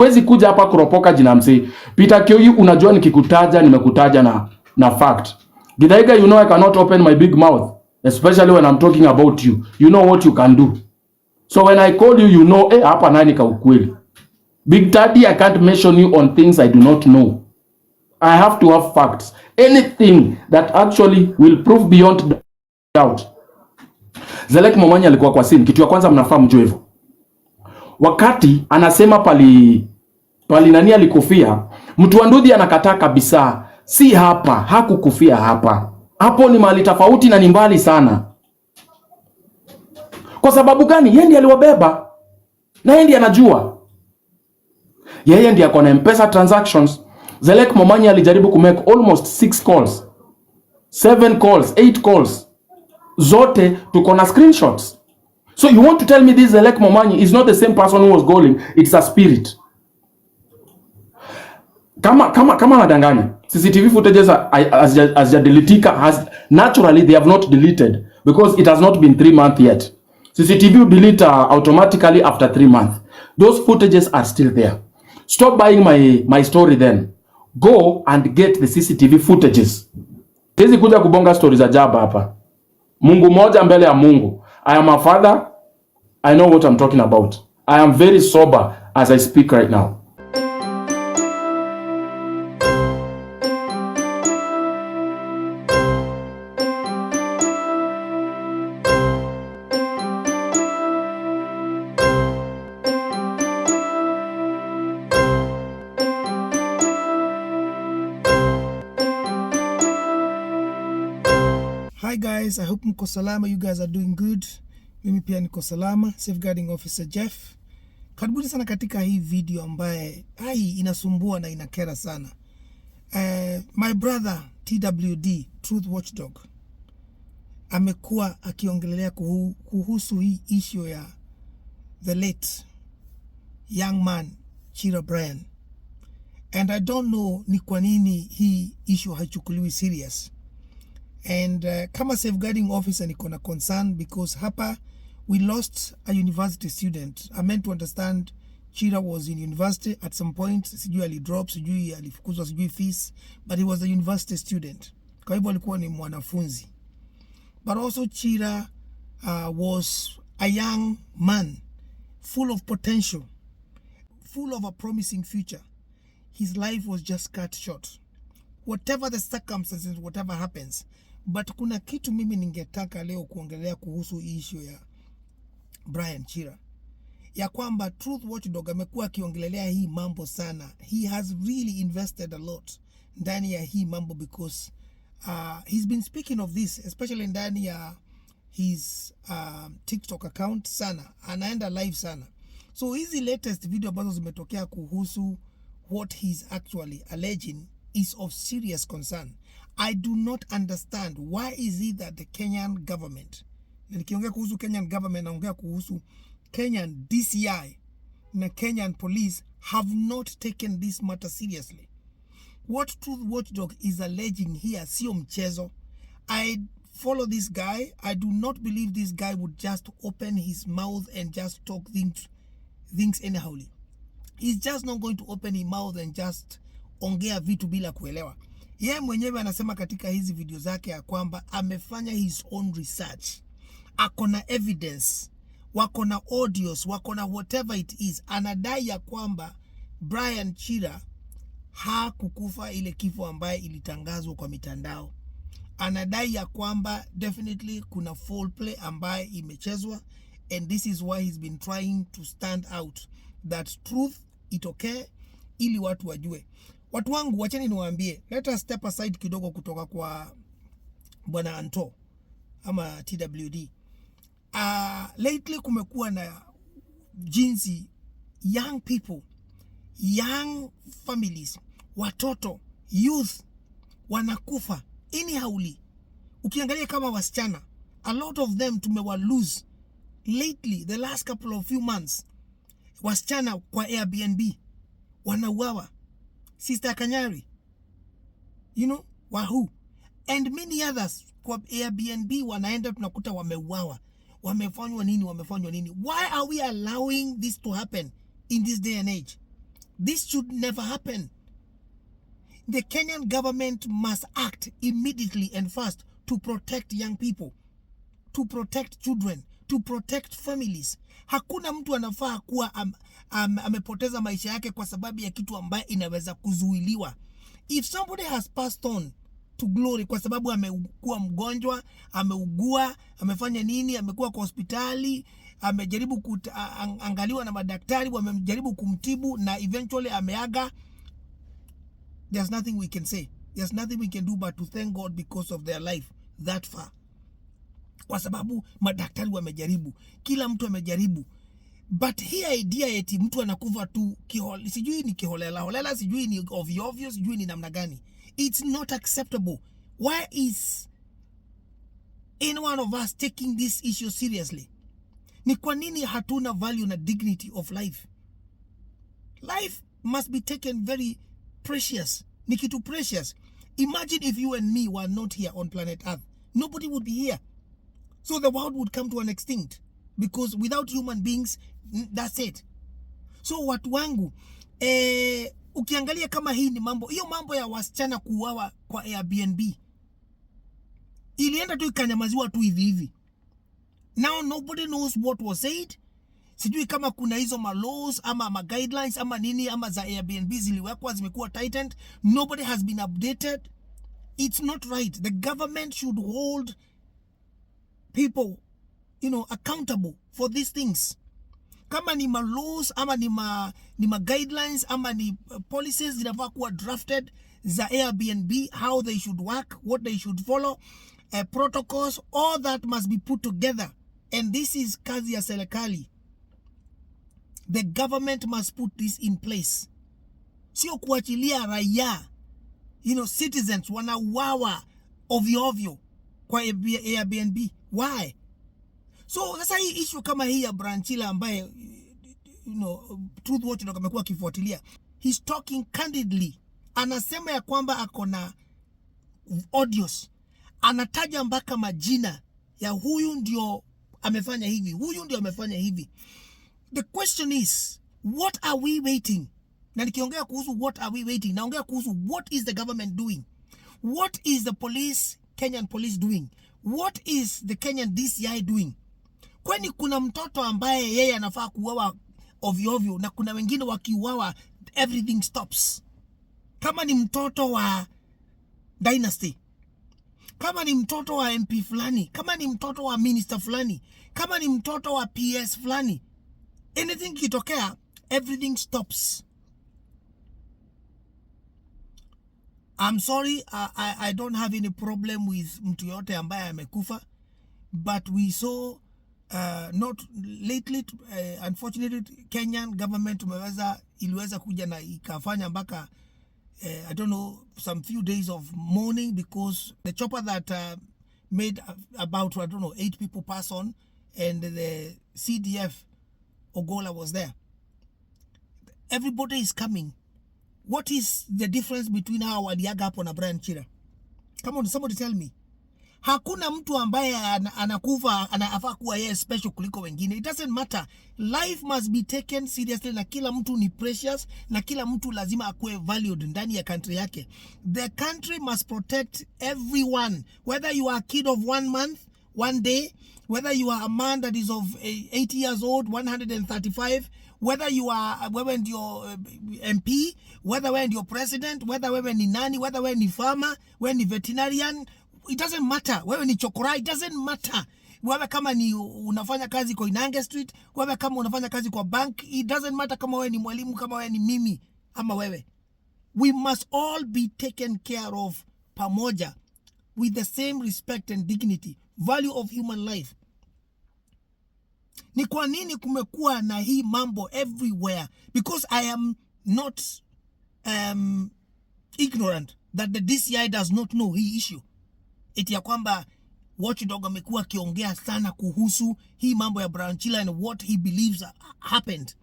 Huwezi kuja hapa kuropoka jina msee. Peter Kioi, unajua nikikutaja nimekutaja na fact. Githaiga, you know I cannot open my big mouth, especially when I'm talking about you. You know what you can do. So when I call you, you know, hapa nani ka ukweli. Big Daddy, I can't mention you on things I do not know. I have to have facts. Anything that actually will prove beyond doubt. Zelek Momanyi alikuwa kwa scene. Kitu ya kwanza mnafaa mjue hivyo. Wakati anasema pali nani alikufia, mtu wa Ndudhi anakataa kabisa. Si hapa, hakukufia hapa. Hapo ni mahali tofauti na ni mbali sana. Kwa sababu gani? Yeye ndiye aliwabeba. Na yeye ndiye anajua. Yeye ndiye akona M-Pesa transactions. Zelek Momanyi alijaribu kumake almost 6 calls. 7 calls, 8 calls. Zote tuko na screenshots. So you want to tell me this Zelek Momanyi is not the same person who was calling, it's a spirit. Kama nadanganya. CCTV footages as deleted, naturally they have not deleted because it has not been 3 months yet. CCTV will delete automatically after 3 months. Those footages are still there. Stop buying my story then. Go and get the CCTV footages. Hizi kuja kubonga stories za jaba hapa. Mungu moja mbele ya Mungu. I am a father. I know what I'm talking about. I am very sober as I speak right now. Hi guys, I hope mko salama. You guys are doing good. Mimi pia niko salama. Safeguarding Officer Jeff. Karibuni sana katika hii video ambaye inasumbua na inakera sana. My brother TWD, Truthwatchdog, amekuwa akiongelea kuhusu hii issue ya the late young man CHIRA Brian. And I don't know ni kwa nini hii issue haichukuliwi serious. And kama safeguarding officer niko na concern because hapa we lost a university student. I meant to understand CHIRA was in university at some point. Sijui alidrop, sijui alifukuzwa, sijui fees, but he was a university student. Kwa hivyo alikuwa ni mwanafunzi. But also CHIRA was a young man full of potential, full of a promising future. His life was just cut short. Whatever the circumstances, whatever happens. But kuna kitu mimi ningetaka leo kuongelea kuhusu issue ya Brian CHIRA. Ya kwamba Truthwatchdog amekuwa akiongelea hii mambo sana. He has really invested a lot ndani ya hii mambo because he's been speaking of this, especially ndani ya his TikTok account sana. Anaenda live sana. So hizi latest video ambazo zimetokea kuhusu what he's actually alleging is of serious concern. I do not understand why is it that the Kenyan government, na nikiongea kuhusu Kenyan government naongea kuhusu Kenyan DCI na Kenyan police have not taken this matter seriously. What Truthwatchdog is alleging here sio mchezo. I follow this guy. I do not believe this guy would just open his mouth and just talk things anyhowly. He's just not going to open his mouth and just ongea vitu bila kuelewa. Yeye mwenyewe anasema katika hizi video zake ya kwamba amefanya his own research. Akona evidence, wakona audios, wakona whatever it is. Anadai ya kwamba Brian CHIRA hakukufa ile kifo ambaye ilitangazwa kwa mitandao. Anadai ya kwamba definitely kuna foul play ambaye imechezwa, and this is why he's been trying to stand out that truth itokee ili watu wajue. Watu wangu, wacheni niwaambie, let us step aside kidogo kutoka kwa bwana Anto ama TWD. Lately kumekuwa na jinsi young people, young families, watoto, youth wanakufa anyhowly. Ukiangalia kama wasichana, a lot of them tumewa lose lately, the last couple of few months. Wasichana kwa Airbnb wanauawa. Sister Kanyari, you know, Wahoo, and many others kwa Airbnb wanaenda tunakuta wameuawa. Wamefanywa nini? Why are we allowing this to happen in this day and age? This should never happen. The Kenyan government must act immediately and fast to protect young people, to protect children, to protect families. Hakuna mtu anafaa kuwa amepoteza maisha yake kwa sababu ya kitu ambaye inaweza kuzuiliwa. If somebody has passed on to glory kwa sababu amekuwa mgonjwa, ameugua, amefanya nini, amekuwa kwa hospitali, amejaribu kuangaliwa na madaktari, wamejaribu kumtibu na eventually ameaga, there's nothing we can say. There's nothing we can do but to thank God because of their life that far. Kwa sababu madaktari wamejaribu, kila mtu amejaribu. But hii idea eti mtu anakufa tu kiholela, sijui ni kiholela holela, sijui ni ovyo, sijui ni namna gani. It's not acceptable. Why is any one of us taking this issue seriously? Ni kwa nini hatuna value na dignity of life? Life must be taken very precious. Ni kitu precious. Imagine if you and me were not here on planet Earth. Nobody would be here. So the world would come to an extinct. Because without human beings, that's it. So watu wangu, ukiangalia kama hii ni mambo, hiyo mambo ya wasichana kuuawa kwa Airbnb, ilienda tu ikanyamaziwa tu hivi. Now nobody knows what was said. Sijui kama kuna hizo laws ama guidelines ama nini ama za Airbnb ziliwekwa zimekuwa tightened. Nobody has been updated. It's not right. The government should hold people, accountable for these things. Kama ni laws ama ni guidelines ama ni policies zinafaa kuwa drafted za Airbnb, how they should work, what they should follow, protocols, all that must be put together. And this is kazi ya serikali. The government must put this in place. Sio kuachilia raia, citizens wanauawa ovyo kwa Airbnb. Why? So sasa hii issue kama hii ya Branchila ambaye Truthwatchdog amekuwa akifuatilia, he's talking candidly. Anasema ya kwamba akona audios, anataja mpaka majina ya huyu ndio amefanya hivi, huyu ndio amefanya hivi. The question is, what are we waiting? Na nikiongea kuhusu what are we waiting, naongea kuhusu what is the government doing? What is the Kenyan police doing? What is the Kenyan DCI doing? Kwani kuna mtoto ambaye yeye anafaa kuuawa ovyo na kuna wengine wakiuawa everything stops. Kama ni mtoto wa dynasty, kama ni mtoto wa MP fulani, kama ni mtoto wa minister fulani, kama ni mtoto wa PS fulani, anything kitokea, everything stops. I'm sorry, I don't have any problem with mtu yote ambaye amekufa, but we saw not lately, unfortunately, Kenyan government iliweza kuja na ikafanya mpaka I don't know, some few days of mourning because the chopper that made about 8 people pass on, and the CDF Ogola was there. Everybody is coming. What is the difference between how aliaga hapo na Brian CHIRA? Come on, somebody tell me. Hakuna mtu ambaye anakufa anafaa kuwa yeye special kuliko wengine. It doesn't matter. Life must be taken seriously, na kila mtu ni precious, na kila mtu lazima akuwe valued ndani ya country yake. The country must protect everyone, whether you are a kid of 1 month, 1 day, whether you are a man that is of 80 years old, 135, whether you are wewe ndio MP, whether wewe ndio president, whether wewe ni nani, whether wewe ni farmer, wewe ni veterinarian, it doesn't matter. Wewe ni chokora, it doesn't matter. Wewe kama ni unafanya kazi kwa Inange Street, wewe kama unafanya kazi kwa bank, it doesn't matter kama wewe ni mwalimu, kama wewe ni mimi ama wewe. We must all be taken care of pamoja with the same respect and dignity, value of human life. Ni kwa nini kumekuwa na hii mambo everywhere? Because I am not ignorant that the DCI does not know hii issue. Eti ya kwamba Watchdog amekuwa akiongea sana kuhusu hii mambo ya Branchila and what he believes happened.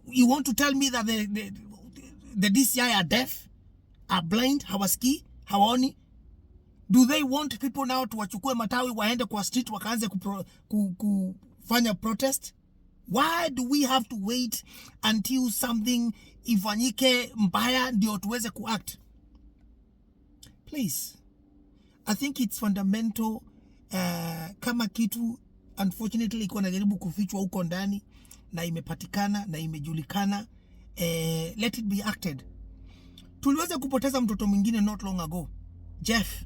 You want to tell me that the DCI are deaf, are blind, hawasikii, hawaoni? Do they want people now to wachukue matawi waende kwa street wakaanze kufanya protest? Why do we have to wait until something ifanyike mbaya ndio tuweze kuact? Please, I think it's fundamental. Kama kitu unfortunately iko najaribu kufichwa huko ndani na imepatikana na imejulikana, let it be acted. Tuliweza kupoteza mtoto mwingine not long ago. Jeff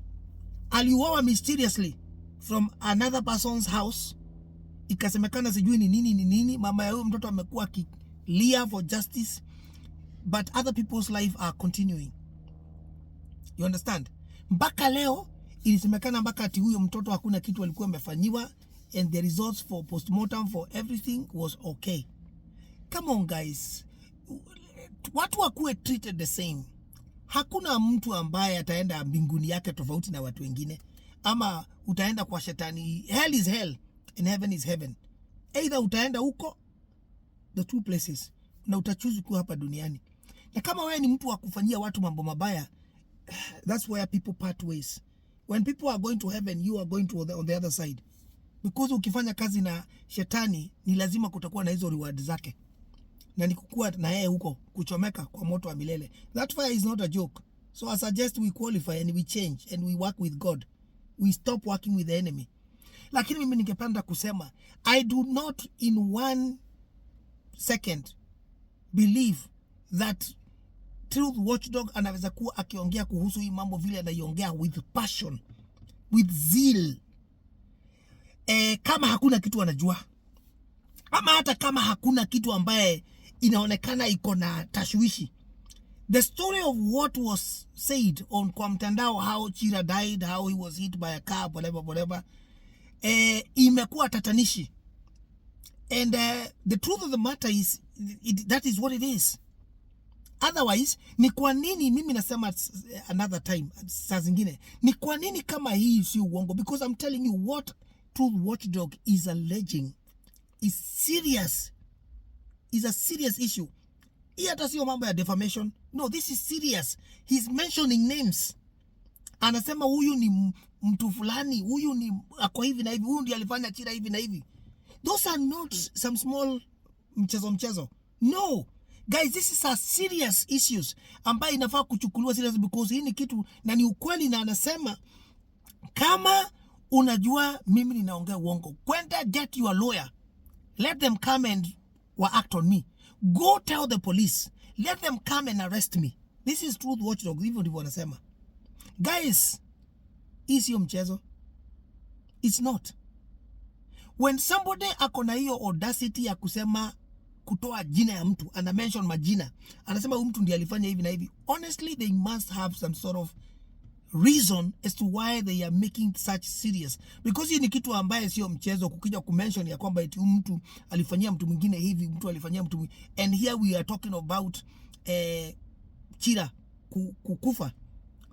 aliuawa mysteriously from another person's house. Ikasemekana sijui ni nini. Mama ya huyo mtoto amekuwa akilia for justice, but other people's life are continuing. You understand? Mpaka leo ilisemekana mpaka ati huyo mtoto hakuna kitu alikuwa amefanyiwa, and the results for postmortem for everything was okay. Come on guys, watu wakuwe treated the same. Hakuna mtu ambaye ataenda mbinguni yake tofauti na watu wengine, ama utaenda kwa shetani. Hell is hell and heaven is heaven. Either utaenda huko, the two places, na utachoose kuwa hapa duniani. Na kama wewe ni mtu wa kufanyia watu mambo mabaya, that's where people part ways. When people are going to heaven, you are going to on the other side. Because ukifanya kazi na shetani, ni lazima kutakuwa na hizo reward zake. Na ni kukua na yeye huko, kuchomeka kwa moto wa milele. That fire is not a joke. So I suggest we qualify and we change and we work with God. We stop working with the enemy. Lakini mimi ningependa kusema, I do not in 1 second believe that Truthwatchdog anaweza kuwa akiongea kuhusu hii mambo vile anaiongea with passion, with zeal. Kama hakuna kitu anajua, ama hata kama hakuna kitu ambaye inaonekana iko na tashwishi. The story of what was said on kwa mtandao, how CHIRA died, how he was hit by a car, whatever, imekuwa tatanishi. And the truth of the matter is, that is what it is. Otherwise, ni kwa nini mimi nasema another time, saa zingine, ni kwa nini kama hii si uongo? Because I'm telling you what Truthwatchdog is alleging is serious. Is a serious issue. Hii hata sio mambo ya defamation. No, this is serious. He's mentioning names. Anasema huyu ni mtu fulani, huyu ni ako hivi na hivi, huyu ndiye alifanya CHIRA hivi na hivi. Those are not some small mchezo. No. Guys, this is a serious issues ambayo inafaa kuchukuliwa serious, because hii ni kitu na ni ukweli. Na anasema kama unajua mimi ninaongea uongo, kwenda get your lawyer. Let them come and act on me. Go tell the police. Let them come and arrest me. This is Truthwatchdog. Hivyo ndivyo anasema. Guys, hii sio mchezo. It's not. When somebody akona hiyo audacity ya kusema, kutoa jina ya mtu, ana mention majina, anasema huyu mtu ndiye alifanya hivi na hivi, honestly they must have some sort of reason as to why they are making such serious. Because hii ni kitu ambaye sio mchezo, kukija kumention ya kwamba eti mtu alifanyia mtu mwingine hivi, mtu alifanyia mtu mwingine. And here we are talking about CHIRA kukufa.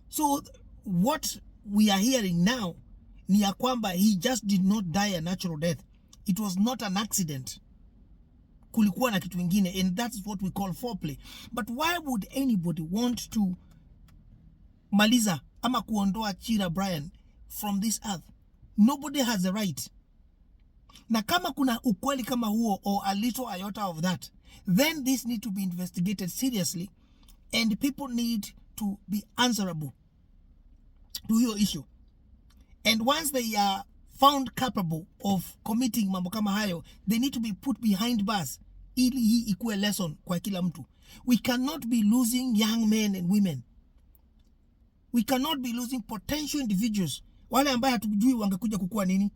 So what we are hearing now ni ya kwamba he just did not die a natural death. It was not an accident. Kulikuwa na kitu kingine, and that's what we call foreplay. But why would anybody want to maliza ama kuondoa CHIRA Brian from this earth? Nobody has the right. Na kama kuna ukweli kama huo, or a little iota of that, then this need to be investigated seriously, and people need to be answerable to hiyo issue. And once they are found capable of committing mambo kama hayo, they need to be put behind bars, ili hii ikuwe lesson kwa kila mtu. We cannot be losing young men and women. We cannot be losing potential individuals, wale ambaye hatujui wangekuja kukua nini.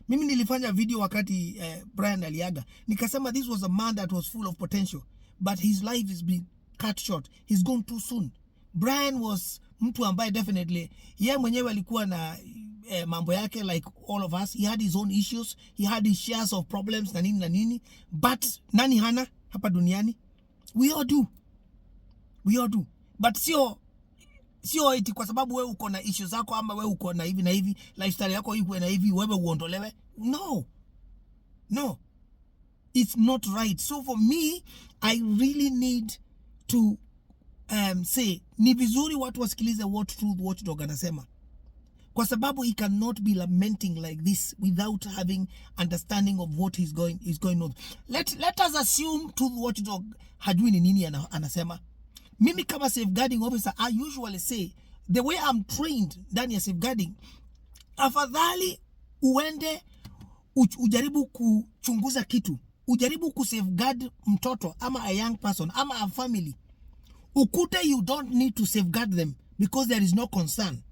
Mimi nilifanya video wakati Brian aliaga, nikasema this was a man that was full of potential, but his life is being cut short. He's gone too soon. Brian was mtu ambaye definitely yeye mwenyewe alikuwa na mambo yake like all of us. He had his own issues, he had his shares of problems na nini, but nani hana hapa duniani? We all do. But sio eti kwa sababu wewe uko na issues zako, ama wewe uko na hivi na hivi, lifestyle yako iko na hivi, wewe uondolewe. No, it's not right. So for me, I really need to say, ni vizuri watu wasikilize what Truthwatchdog anasema, Kwa sababu he cannot be lamenting like this without having understanding of what is going on. Let us assume Truthwatchdog hajui ni nini anasema. Mimi kama safeguarding officer, I usually say, the way I'm trained ndani ya safeguarding, afadhali uende ujaribu kuchunguza kitu, ujaribu kusafeguard mtoto ama a young person ama a family, ukute you don't need to safeguard them because there is no concern,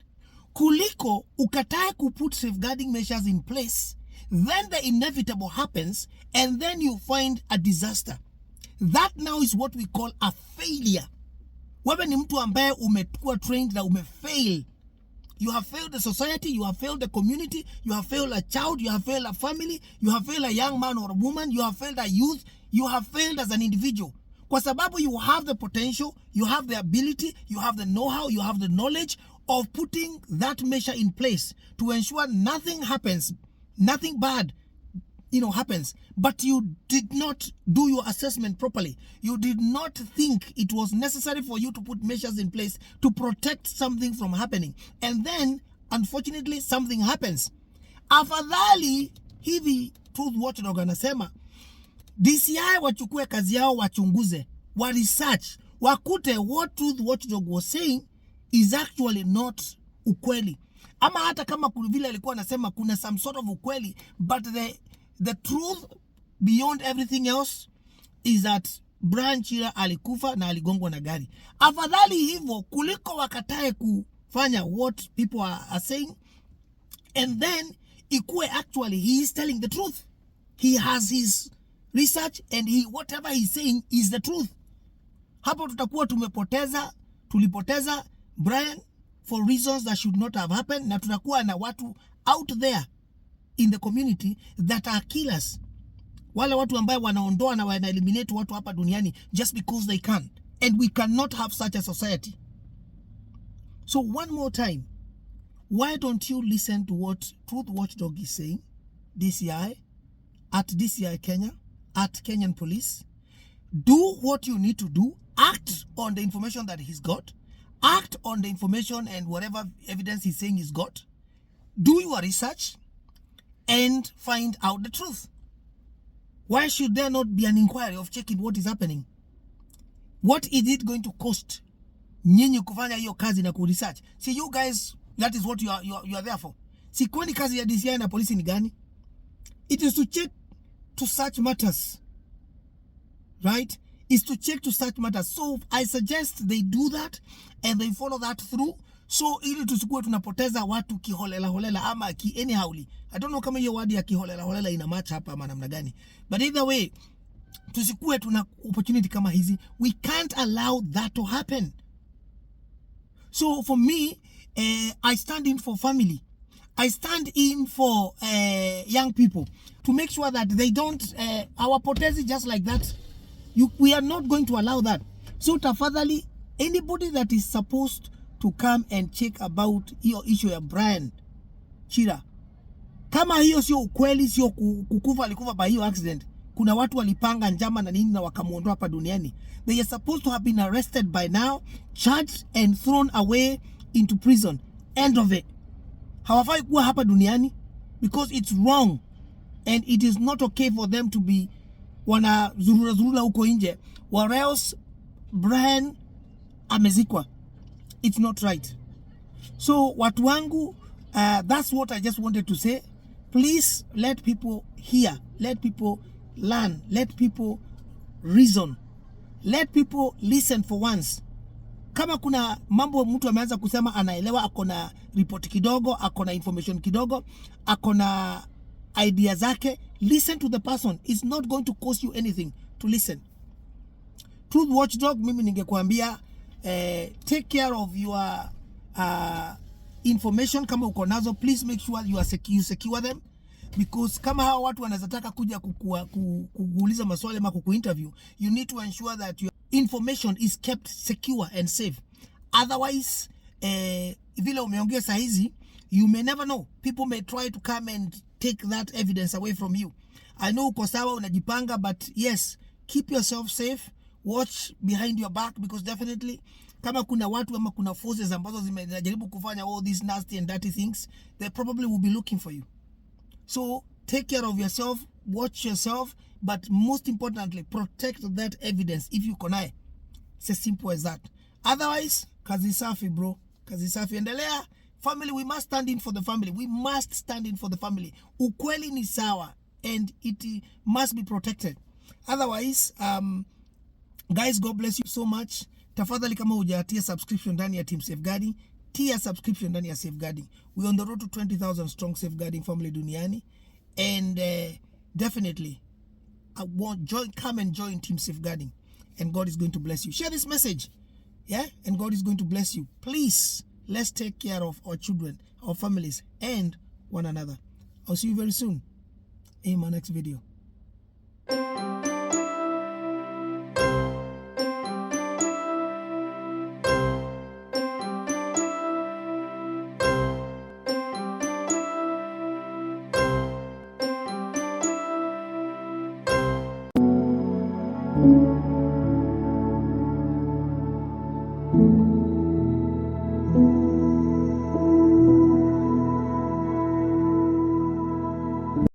kuliko ukatae put safeguarding measures in place, then the inevitable happens and then you find a disaster. That now is what we call a failure. Wewe ni mtu ambaye umekuwa trained na umefail. You have failed the society, you have failed the community, you have failed a child, you have failed a family, you have failed a young man or a woman, you have failed a youth, you have failed as an individual. Kwa sababu you have the potential, you have the ability, you have the know-how, you have the knowledge of putting that measure in place to ensure nothing happens, nothing bad happens, but you did not do your assessment properly. You did not think it was necessary for you to put measures in place to protect something from happening. And then, unfortunately, something happens. Afadhali, hivi Truthwatchdog anasema, DCI wachukue kazi yao, wachunguze, wa research, wakute what Truthwatchdog was saying is actually not ukweli. Ama hata kama vile alikuwa anasema kuna some sort of ukweli, but the truth beyond everything else is that Brian CHIRA alikufa na aligongwa na gari. Afadhali hivyo kuliko wakatae kufanya what people are saying, and then ikuwe actually he is telling the truth. He has his research and whatever he's saying is the truth. Hapo tutakuwa tulipoteza Brian for reasons that should not have happened, na tutakuwa na watu out there in the community that are killers. Wale watu ambaye wanaondoa na wana eliminate watu hapa duniani just because they can. And we cannot have such a society. So one more time, why don't you listen to what Truthwatchdog is saying, DCI, at DCI Kenya, at Kenyan police. Do what you need to do. Act on the information that he's got. Act on the information and whatever evidence he's saying he's got. Do your research and find out the truth. Why should there not be an inquiry of checking what is happening? What is it going to cost nyinyi kufanya hiyo kazi na ku-research? See, you guys, that is what you are there for. See, kwani kazi ya DCI na polisi ni gani? It is to check to such matters, right? Is to check to such matters. So I suggest they do that and they follow that through. So ili tusikuwe tunapoteza watu kiholela ama anyhowly. I don't know kama hiyo word ya kiholela ina match hapa ama namna gani. But either way, tusikuwe tuna opportunity kama hizi. We can't allow that to happen. So for me, I stand in for family. I stand in for young people to make sure that they don't our potezi just like that. We are not going to allow that. So tafadhali, anybody that is supposed to come and check about hiyo issue ya Brian CHIRA, kama hiyo sio ukweli, sio alikufa by hiyo accident, kuna watu walipanga njama na nini na wakamuondoa hapa duniani, they are supposed to have been arrested by now, charged and thrown away into prison. End of it. Hawafai kuwa hapa duniani because it's wrong and it is not okay for them to be wana zurura huko nje or else Brian amezikwa. It's not right. So watu wangu, that's what I just wanted to say. Please let people hear, let people learn, let people reason, let people listen for once. Kama kuna mambo mtu ameanza kusema anaelewa, akona report kidogo, akona information kidogo, akona idea zake, listen to the person. It's not going to cost you anything to listen. Truthwatchdog, mimi ningekuambia take care of your information. Kama uko nazo, please make sure you secure them, because kama hawa watu wanazataka kuja kukuuliza maswali ama kukuinterview, you need to ensure that your information is kept secure and safe. Otherwise, vile umeongea saa hizi, you may never know. People may try to come and take that evidence away from you. I know uko sawa unajipanga, but yes, keep yourself safe. watch behind your back, because definitely kama kuna watu ama kuna forces ambazo zinajaribu kufanya all these nasty and dirty things, they probably will be looking for you. So take care of yourself, watch yourself, but most importantly, protect that evidence if you connive. It's as simple as that. Otherwise, kazi safi bro, kazi safi. Endelea. Family, we must stand in for the family. We must stand in for the family. Ukweli ni sawa, and it must be protected. Otherwise, guys, God bless you so much. Tafadhali kama hujatia subscription ndani ya Team Safeguarding, tia subscription ndani ya Safeguarding. We're on the road to 20,000 strong safeguarding family duniani. And definitely, come and join Team Safeguarding. And God is going to bless you. Share this message. Yeah? And God is going to bless you. Please, let's take care of our children, our families, and one another. I'll see you very soon in my next video.